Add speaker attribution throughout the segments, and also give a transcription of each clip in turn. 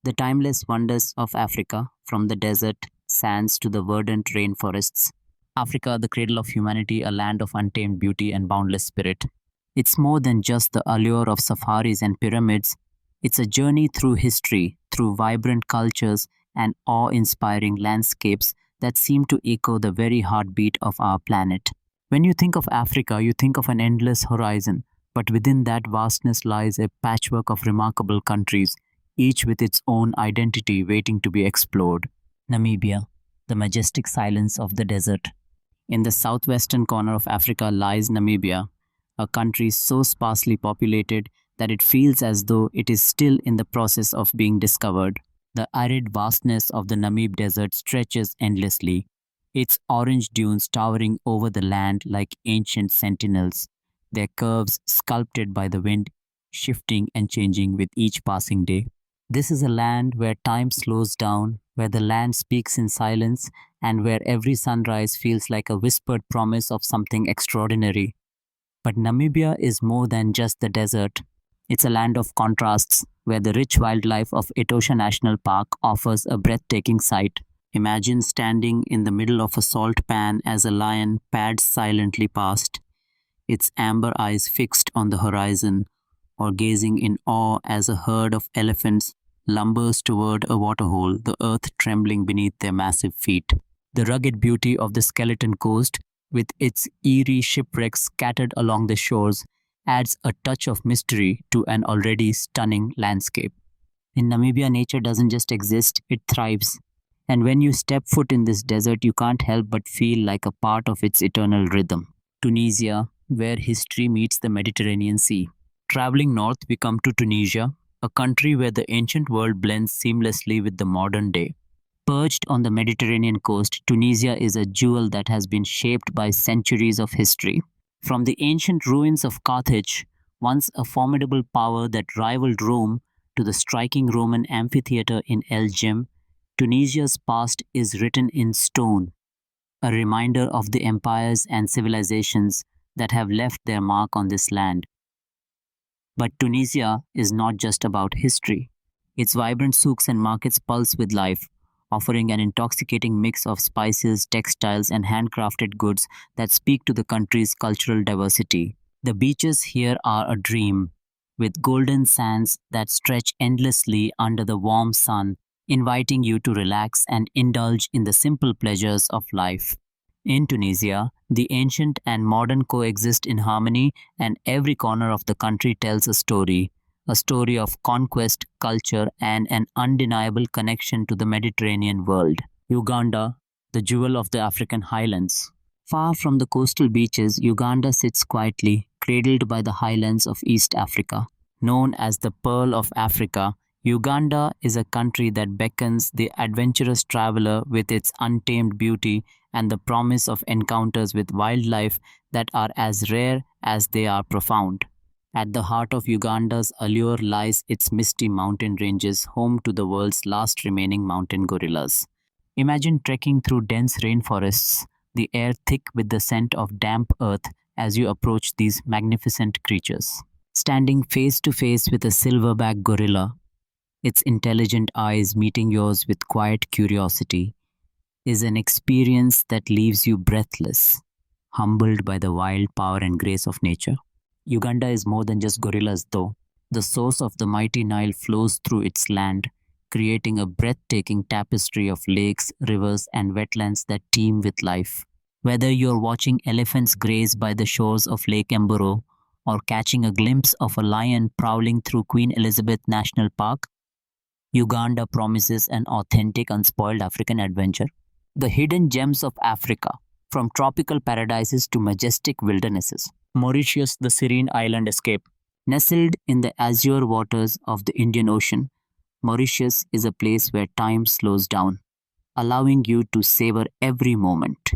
Speaker 1: The timeless wonders of Africa, from the desert sands to the verdant rainforests. Africa, the cradle of humanity, a land of untamed beauty and boundless spirit. It's more than just the allure of safaris and pyramids. It's a journey through history, through vibrant cultures and awe-inspiring landscapes that seem to echo the very heartbeat of our planet. When you think of Africa, you think of an endless horizon, but within that vastness lies a patchwork of remarkable countries, each with its own identity waiting to be explored. Namibia, the majestic silence of the desert. In the southwestern corner of Africa lies Namibia, a country so sparsely populated that it feels as though it is still in the process of being discovered. The arid vastness of the Namib Desert stretches endlessly, its orange dunes towering over the land like ancient sentinels, their curves sculpted by the wind, shifting and changing with each passing day. This is a land where time slows down, where the land speaks in silence, and where every sunrise feels like a whispered promise of something extraordinary. But Namibia is more than just the desert. It's a land of contrasts, where the rich wildlife of Etosha National Park offers a breathtaking sight. Imagine standing in the middle of a salt pan as a lion pads silently past, its amber eyes fixed on the horizon, or gazing in awe as a herd of elephants lumbers toward a waterhole, the earth trembling beneath their massive feet. The rugged beauty of the Skeleton Coast, with its eerie shipwrecks scattered along the shores, adds a touch of mystery to an already stunning landscape. In Namibia, nature doesn't just exist, it thrives. And when you step foot in this desert, you can't help but feel like a part of its eternal rhythm. Tunisia, where history meets the Mediterranean Sea. Traveling north, we come to Tunisia, a country where the ancient world blends seamlessly with the modern day. Perched on the Mediterranean coast, Tunisia is a jewel that has been shaped by centuries of history. From the ancient ruins of Carthage, once a formidable power that rivaled Rome, to the striking Roman amphitheater in Elgin, Tunisia's past is written in stone, a reminder of the empires and civilizations that have left their mark on this land. But Tunisia is not just about history. Its vibrant souks and markets pulse with life, offering an intoxicating mix of spices, textiles, and handcrafted goods that speak to the country's cultural diversity. The beaches here are a dream, with golden sands that stretch endlessly under the warm sun, inviting you to relax and indulge in the simple pleasures of life. In Tunisia, the ancient and modern coexist in harmony, and every corner of the country tells a story of conquest, culture, and an undeniable connection to the Mediterranean world. Uganda, the jewel of the African highlands. Far from the coastal beaches, Uganda sits quietly, cradled by the highlands of East Africa. Known as the Pearl of Africa, Uganda is a country that beckons the adventurous traveler with its untamed beauty and the promise of encounters with wildlife that are as rare as they are profound. At the heart of Uganda's allure lies its misty mountain ranges, home to the world's last remaining mountain gorillas. Imagine trekking through dense rainforests, the air thick with the scent of damp earth as you approach these magnificent creatures. Standing face to face with a silverback gorilla, its intelligent eyes meeting yours with quiet curiosity, is an experience that leaves you breathless, humbled by the wild power and grace of nature. Uganda is more than just gorillas, though. The source of the mighty Nile flows through its land, creating a breathtaking tapestry of lakes, rivers, and wetlands that teem with life. Whether you're watching elephants graze by the shores of Lake Mburo or catching a glimpse of a lion prowling through Queen Elizabeth National Park, Uganda promises an authentic, unspoiled African adventure. The hidden gems of Africa, from tropical paradises to majestic wildernesses. Mauritius, the serene island escape. Nestled in the azure waters of the Indian Ocean, Mauritius is a place where time slows down, allowing you to savor every moment.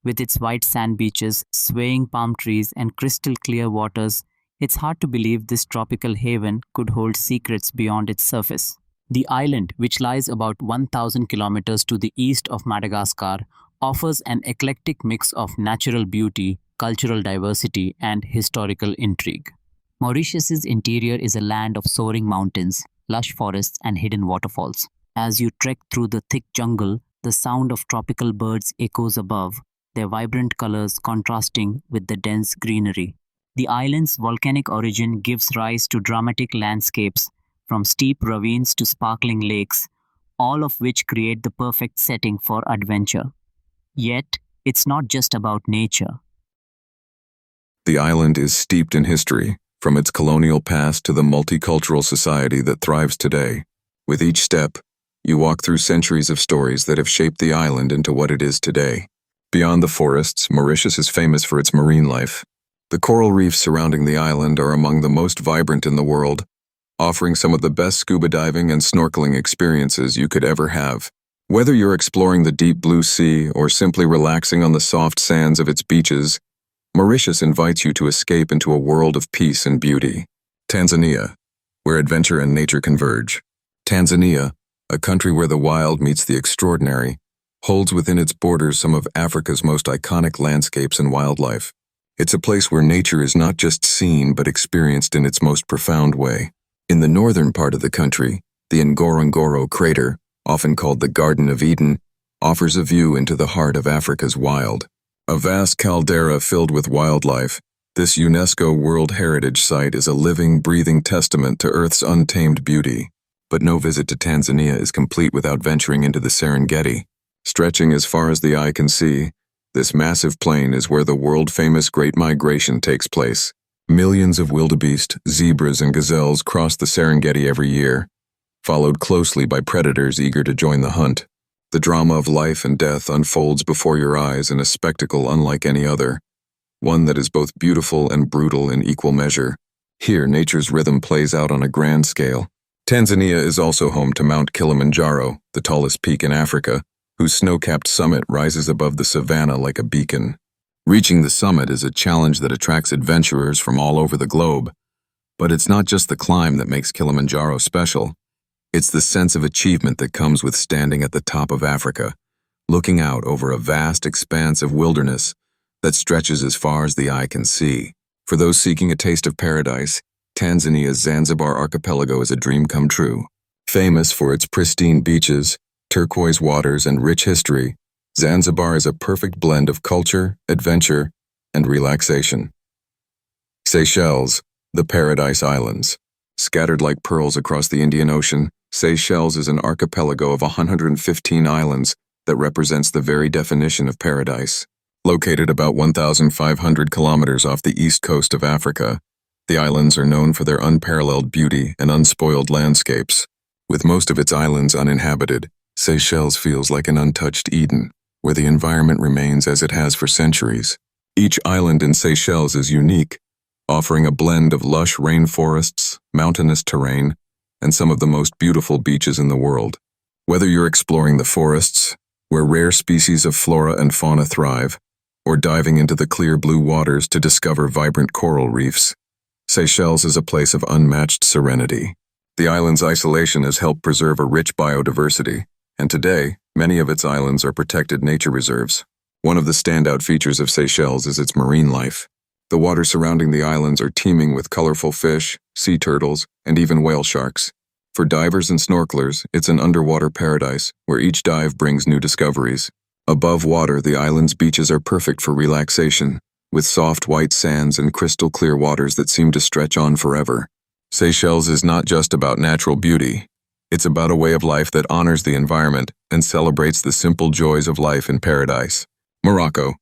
Speaker 1: With its white sand beaches, swaying palm trees, and crystal clear waters, it's hard to believe this tropical haven could hold secrets beyond its surface. The island, which lies about 1,000 kilometers to the east of Madagascar, offers an eclectic mix of natural beauty, cultural diversity, and historical intrigue. Mauritius's interior is a land of soaring mountains, lush forests, and hidden waterfalls. As you trek through the thick jungle, the sound of tropical birds echoes above, their vibrant colors contrasting with the dense greenery. The island's volcanic origin gives rise to dramatic landscapes, from steep ravines to sparkling lakes, all of which create the perfect setting for adventure. Yet, it's not just about nature.
Speaker 2: The island is steeped in history, from its colonial past to the multicultural society that thrives today. With each step, you walk through centuries of stories that have shaped the island into what it is today. Beyond the forests, Mauritius is famous for its marine life. The coral reefs surrounding the island are among the most vibrant in the world, offering some of the best scuba diving and snorkeling experiences you could ever have. Whether you're exploring the deep blue sea or simply relaxing on the soft sands of its beaches, Mauritius invites you to escape into a world of peace and beauty. Tanzania, where adventure and nature converge. Tanzania, a country where the wild meets the extraordinary, holds within its borders some of Africa's most iconic landscapes and wildlife. It's a place where nature is not just seen but experienced in its most profound way. In the northern part of the country, the Ngorongoro crater, often called the Garden of Eden, offers a view into the heart of Africa's wild. A vast caldera filled with wildlife, this UNESCO World Heritage Site is a living, breathing testament to Earth's untamed beauty. But no visit to Tanzania is complete without venturing into the Serengeti. Stretching as far as the eye can see, this massive plain is where the world-famous Great Migration takes place. Millions of wildebeest, zebras, and gazelles cross the Serengeti every year, followed closely by predators eager to join the hunt. The drama of life and death unfolds before your eyes in a spectacle unlike any other, one that is both beautiful and brutal in equal measure. Here, nature's rhythm plays out on a grand scale. Tanzania is also home to Mount Kilimanjaro, the tallest peak in Africa, whose snow-capped summit rises above the savanna like a beacon. Reaching the summit is a challenge that attracts adventurers from all over the globe. But it's not just the climb that makes Kilimanjaro special. It's the sense of achievement that comes with standing at the top of Africa, looking out over a vast expanse of wilderness that stretches as far as the eye can see. For those seeking a taste of paradise, Tanzania's Zanzibar archipelago is a dream come true. Famous for its pristine beaches, turquoise waters, and rich history, Zanzibar is a perfect blend of culture, adventure, and relaxation. Seychelles, the Paradise Islands. Scattered like pearls across the Indian Ocean, Seychelles is an archipelago of 115 islands that represents the very definition of paradise. Located about 1,500 kilometers off the east coast of Africa, the islands are known for their unparalleled beauty and unspoiled landscapes. With most of its islands uninhabited, Seychelles feels like an untouched Eden, where the environment remains as it has for centuries. Each island in Seychelles is unique, offering a blend of lush rainforests, mountainous terrain, and some of the most beautiful beaches in the world. Whether you're exploring the forests, where rare species of flora and fauna thrive, or diving into the clear blue waters to discover vibrant coral reefs, Seychelles is a place of unmatched serenity. The island's isolation has helped preserve a rich biodiversity, and today, many of its islands are protected nature reserves. One of the standout features of Seychelles is its marine life. The waters surrounding the islands are teeming with colorful fish, sea turtles, and even whale sharks. For divers and snorkelers, it's an underwater paradise where each dive brings new discoveries. Above water, the island's beaches are perfect for relaxation, with soft white sands and crystal clear waters that seem to stretch on forever. Seychelles is not just about natural beauty. It's about a way of life that honors the environment and celebrates the simple joys of life in paradise. Morocco,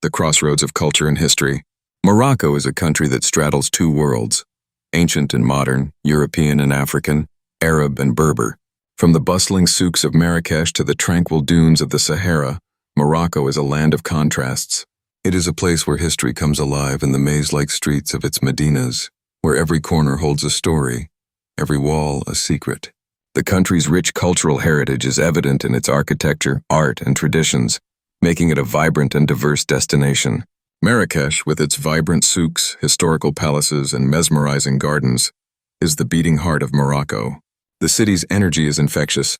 Speaker 2: the crossroads of culture and history. Morocco is a country that straddles two worlds, ancient and modern, European and African, Arab and Berber. From the bustling souks of Marrakesh to the tranquil dunes of the Sahara, Morocco is a land of contrasts. It is a place where history comes alive in the maze-like streets of its medinas, where every corner holds a story, every wall a secret. The country's rich cultural heritage is evident in its architecture, art, and traditions, making it a vibrant and diverse destination. Marrakesh, with its vibrant souks, historical palaces, and mesmerizing gardens, is the beating heart of Morocco. The city's energy is infectious,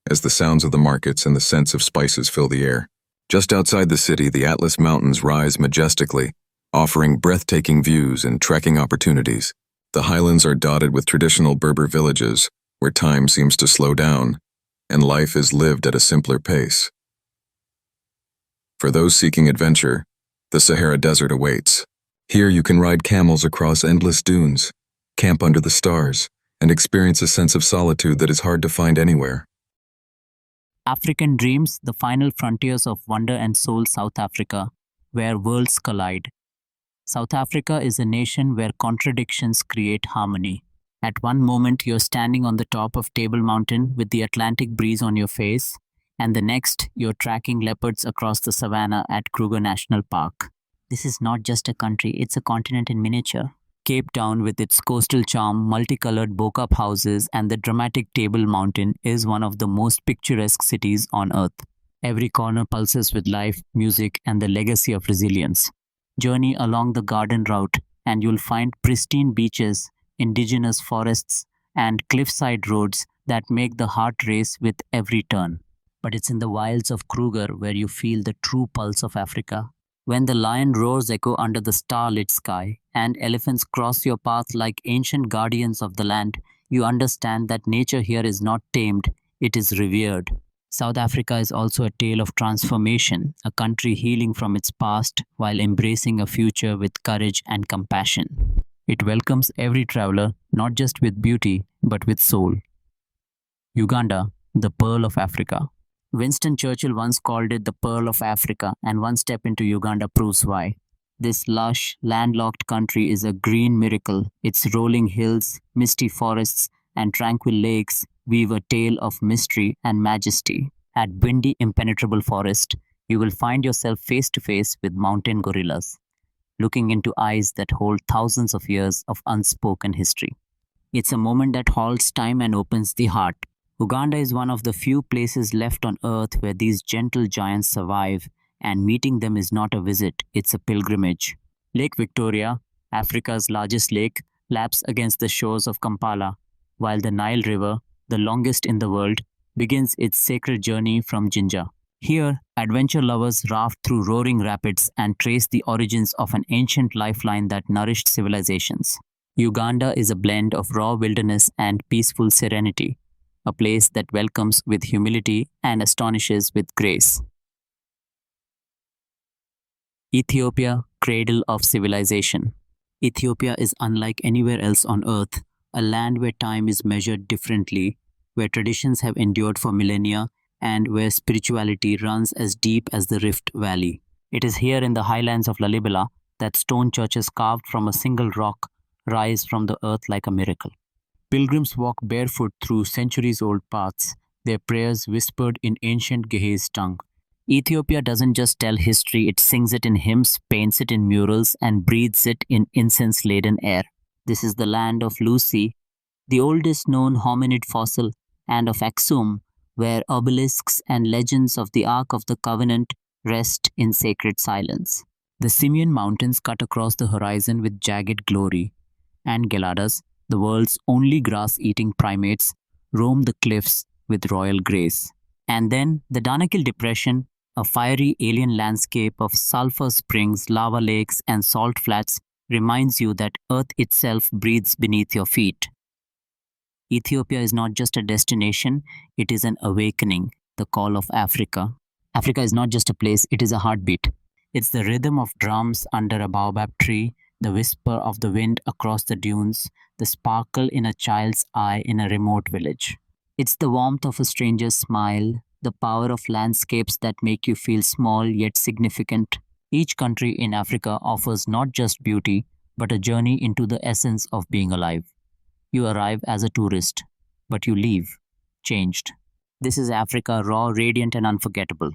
Speaker 2: as the sounds of the markets and the scents of spices fill the air. Just outside the city, the Atlas Mountains rise majestically, offering breathtaking views and trekking opportunities. The highlands are dotted with traditional Berber villages, where time seems to slow down and life is lived at a simpler pace. For those seeking adventure, the Sahara Desert awaits. Here you can ride camels across endless dunes, camp under the stars, and experience a sense of solitude that is hard to find anywhere.
Speaker 1: African Dreams, the final frontiers of wonder and soul, South Africa, where worlds collide. South Africa is a nation where contradictions create harmony. At one moment, you're standing on the top of Table Mountain with the Atlantic breeze on your face, and the next, you're tracking leopards across the savannah at Kruger National Park. This is not just a country, it's a continent in miniature. Cape Town, with its coastal charm, multicolored bokap houses, and the dramatic Table Mountain, is one of the most picturesque cities on earth. Every corner pulses with life, music, and the legacy of resilience. Journey along the garden route, and you'll find pristine beaches, indigenous forests, and cliffside roads that make the heart race with every turn. But it's in the wilds of Kruger where you feel the true pulse of Africa. When the lion roars echo under the starlit sky, and elephants cross your path like ancient guardians of the land, you understand that nature here is not tamed, it is revered. South Africa is also a tale of transformation, a country healing from its past while embracing a future with courage and compassion. It welcomes every traveler, not just with beauty, but with soul. Uganda, the Pearl of Africa. Winston Churchill once called it the Pearl of Africa, and one step into Uganda proves why. This lush, landlocked country is a green miracle. Its rolling hills, misty forests, and tranquil lakes weave a tale of mystery and majesty. At windy, impenetrable forest, you will find yourself face to face with mountain gorillas, looking into eyes that hold thousands of years of unspoken history. It's a moment that halts time and opens the heart. Uganda is one of the few places left on earth where these gentle giants survive, and meeting them is not a visit, it's a pilgrimage. Lake Victoria, Africa's largest lake, laps against the shores of Kampala, while the Nile River, the longest in the world, begins its sacred journey from Jinja. Here, adventure lovers raft through roaring rapids and trace the origins of an ancient lifeline that nourished civilizations. Uganda is a blend of raw wilderness and peaceful serenity, a place that welcomes with humility and astonishes with grace. Ethiopia, cradle of civilization. Ethiopia is unlike anywhere else on earth, a land where time is measured differently, where traditions have endured for millennia, and where spirituality runs as deep as the Rift Valley. It is here in the highlands of Lalibela that stone churches carved from a single rock rise from the earth like a miracle. Pilgrims walk barefoot through centuries-old paths, their prayers whispered in ancient Ge'ez tongue. Ethiopia doesn't just tell history, it sings it in hymns, paints it in murals, and breathes it in incense-laden air. This is the land of Lucy, the oldest known hominid fossil, and of Aksum, where obelisks and legends of the Ark of the Covenant rest in sacred silence. The Simeon Mountains cut across the horizon with jagged glory, and Geladas, the world's only grass-eating primates, roam the cliffs with royal grace. And then the Danakil Depression, a fiery alien landscape of sulfur springs, lava lakes, and salt flats, reminds you that Earth itself breathes beneath your feet. Ethiopia is not just a destination, it is an awakening, the call of Africa. Africa is not just a place, it is a heartbeat. It's the rhythm of drums under a baobab tree, the whisper of the wind across the dunes, the sparkle in a child's eye in a remote village. It's the warmth of a stranger's smile, the power of landscapes that make you feel small yet significant. Each country in Africa offers not just beauty, but a journey into the essence of being alive. You arrive as a tourist, but you leave changed. This is Africa, raw, radiant, and unforgettable.